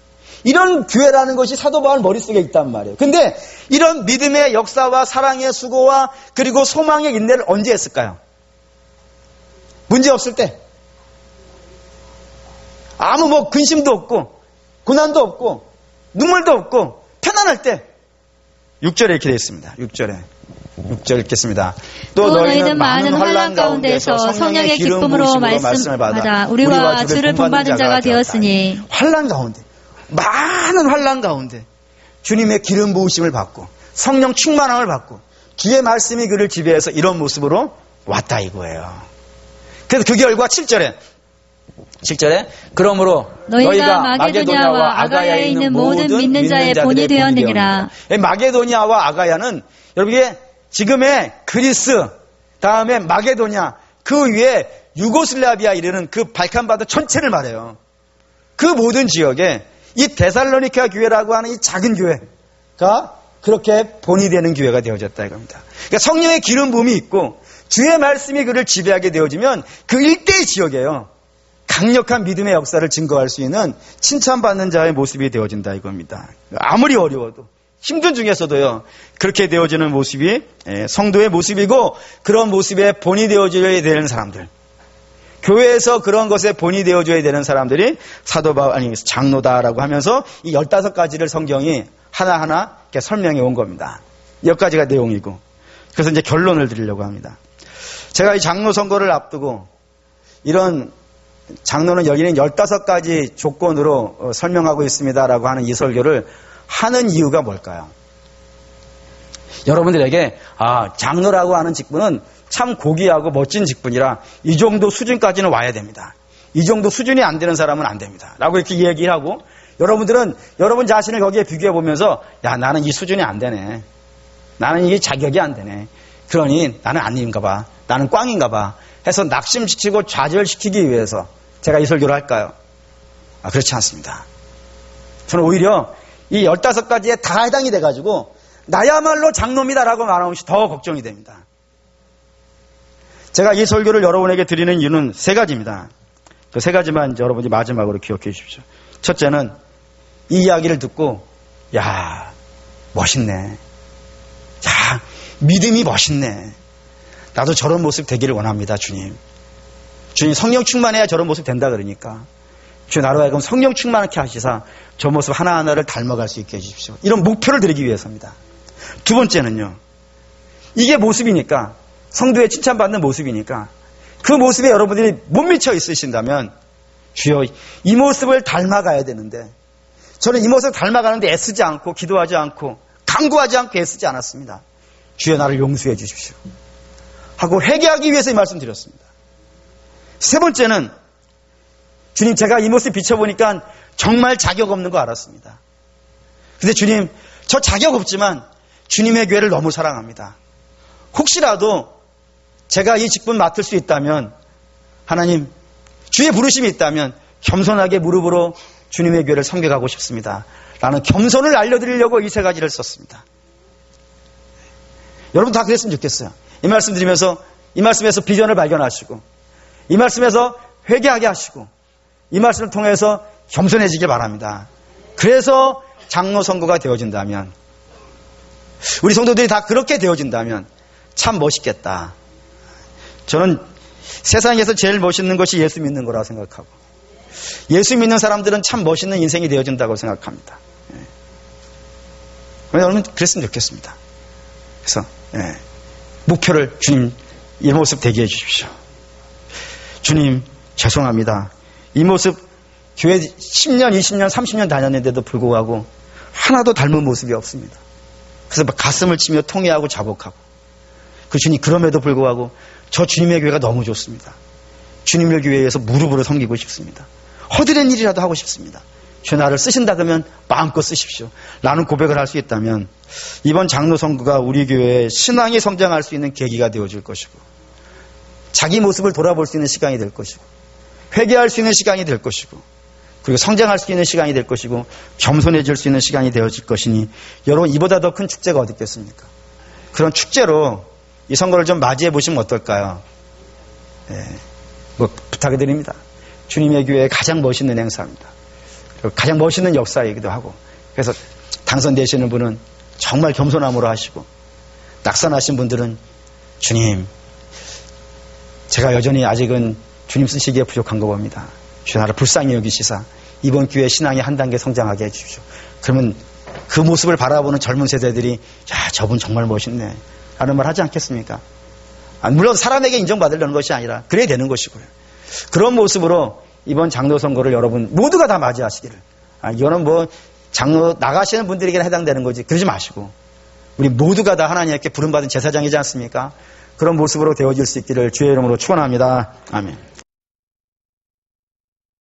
이런 교회라는 것이 사도 바울 머릿속에 있단 말이에요. 근데 이런 믿음의 역사와 사랑의 수고와 그리고 소망의 인내를 언제 했을까요? 문제 없을 때. 아무 뭐 근심도 없고 고난도 없고 눈물도 없고 편안할 때. 6절에 이렇게 되어 있습니다. 6절에 6절 읽겠습니다. 또 너희는 많은 환난 가운데서 성령의 기쁨으로 말씀을 받아 우리와 주를 본받은 자가 되었으니. 환난 가운데, 많은 환난 가운데 주님의 기름 부으심을 받고 성령 충만함을 받고 주의 말씀이 그를 지배해서 이런 모습으로 왔다 이거예요. 그래서 그 결과 7절에 그러므로 너희가 마게도냐와 아가야에 있는 모든 믿는 자의 본이 되었느니라. 마게도냐와 아가야는 여러분의 지금의 그리스, 다음에 마게도냐, 그 위에 유고슬라비아 이르는 그 발칸바다 전체를 말해요. 그 모든 지역에 이 데살로니가 교회라고 하는 이 작은 교회가 그렇게 본이 되는 교회가 되어졌다 이겁니다. 그러니까 성령의 기름 부음이 있고 주의 말씀이 그를 지배하게 되어지면 그 일대의 지역에요. 강력한 믿음의 역사를 증거할 수 있는 칭찬받는 자의 모습이 되어진다 이겁니다. 아무리 어려워도 힘든 중에서도요. 그렇게 되어지는 모습이 성도의 모습이고 그런 모습에 본이 되어줘야 되는 사람들. 교회에서 그런 것에 본이 되어줘야 되는 사람들이 장로다라고 하면서 이 15가지를 성경이 하나하나 이렇게 설명해 온 겁니다. 몇 가지가 내용이고. 그래서 이제 결론을 드리려고 합니다. 제가 이 장로 선거를 앞두고 이런 장로는 여기는 15가지 조건으로 설명하고 있습니다라고 하는 이 설교를 하는 이유가 뭘까요? 여러분들에게 장로라고 하는 직분은 참 고귀하고 멋진 직분이라 이 정도 수준까지는 와야 됩니다. 이 정도 수준이 안 되는 사람은 안 됩니다. 라고 이렇게 얘기를 하고 여러분들은 여러분 자신을 거기에 비교해 보면서 나는 이 수준이 안 되네. 나는 이게 자격이 안 되네. 그러니 나는 아닌가 봐. 나는 꽝인가 봐. 해서 낙심시키고 좌절시키기 위해서 제가 이 설교를 할까요? 그렇지 않습니다. 저는 오히려 이 15가지에 다 해당이 돼가지고 나야말로 장로입니다라고 말하면 더 걱정이 됩니다. 제가 이 설교를 여러분에게 드리는 이유는 3가지입니다. 그 3가지만 여러분이 마지막으로 기억해 주십시오. 첫째는 이 이야기를 듣고 멋있네. 믿음이 멋있네. 나도 저런 모습 되기를 원합니다. 주님 성령 충만해야 저런 모습 된다 그러니까 주님 나로 하여금 성령 충만하게 하시사 저 모습 하나하나를 닮아갈 수 있게 해주십시오. 이런 목표를 드리기 위해서입니다. 두 번째는요. 이게 모습이니까 성도의 칭찬받는 모습이니까 그 모습에 여러분들이 못 미쳐 있으신다면 주여 이 모습을 닮아가야 되는데 저는 이 모습을 닮아가는데 애쓰지 않고 기도하지 않고 간구하지 않고 애쓰지 않았습니다. 주여 나를 용서해 주십시오 하고 회개하기 위해서 이 말씀 드렸습니다. 세 번째는 주님 제가 이 모습 비춰보니까 정말 자격 없는 거 알았습니다. 근데 주님 저 자격 없지만 주님의 교회를 너무 사랑합니다. 혹시라도 제가 이 직분 맡을 수 있다면 하나님 주의 부르심이 있다면 겸손하게 무릎으로 주님의 교회를 섬겨가고 싶습니다. 라는 겸손을 알려드리려고 이 3가지를 썼습니다. 여러분 다 그랬으면 좋겠어요. 이 말씀 드리면서 이 말씀에서 비전을 발견하시고 이 말씀에서 회개하게 하시고 이 말씀을 통해서 겸손해지길 바랍니다. 그래서 장로 선거가 되어진다면 우리 성도들이 다 그렇게 되어진다면 참 멋있겠다. 저는 세상에서 제일 멋있는 것이 예수 믿는 거라고 생각하고 예수 믿는 사람들은 참 멋있는 인생이 되어진다고 생각합니다. 여러분 그랬으면 좋겠습니다. 그래서 목표를 주님 이 모습 되게 해주십시오. 주님 죄송합니다. 이 모습 교회 10년, 20년, 30년 다녔는데도 불구하고 하나도 닮은 모습이 없습니다. 그래서 막 가슴을 치며 통회하고 자복하고 그 주님 그럼에도 불구하고 저 주님의 교회가 너무 좋습니다. 주님의 교회에서 무릎으로 섬기고 싶습니다. 허드렛 일이라도 하고 싶습니다. 주 나를 쓰신다 그러면 마음껏 쓰십시오. 라는 고백을 할 수 있다면 이번 장로 선거가 우리 교회의 신앙이 성장할 수 있는 계기가 되어줄 것이고 자기 모습을 돌아볼 수 있는 시간이 될 것이고 회개할 수 있는 시간이 될 것이고 그리고 성장할 수 있는 시간이 될 것이고 겸손해질 수 있는 시간이 되어질 것이니 여러분 이보다 더 큰 축제가 어디 있겠습니까? 그런 축제로 이 선거를 좀 맞이해 보시면 어떨까요? 부탁해 드립니다. 주님의 교회의 가장 멋있는 행사입니다. 그리고 가장 멋있는 역사이기도 하고 그래서 당선되시는 분은 정말 겸손함으로 하시고 낙선하신 분들은 주님 제가 여전히 아직은 주님 쓰시기에 부족한 거 봅니다. 주 나를 불쌍히 여기시사 이번 기회에 신앙이 한 단계 성장하게 해주십시오. 그러면 그 모습을 바라보는 젊은 세대들이 저분 정말 멋있네. 라는 말 하지 않겠습니까? 물론 사람에게 인정받으려는 것이 아니라 그래야 되는 것이고요. 그런 모습으로 이번 장로 선거를 여러분 모두가 다 맞이하시기를. 이거는 뭐 장로 나가시는 분들에게는 해당되는 거지. 그러지 마시고 우리 모두가 다 하나님께 부름받은 제사장이지 않습니까? 그런 모습으로 되어질 수 있기를 주의 이름으로 축원합니다. 아멘.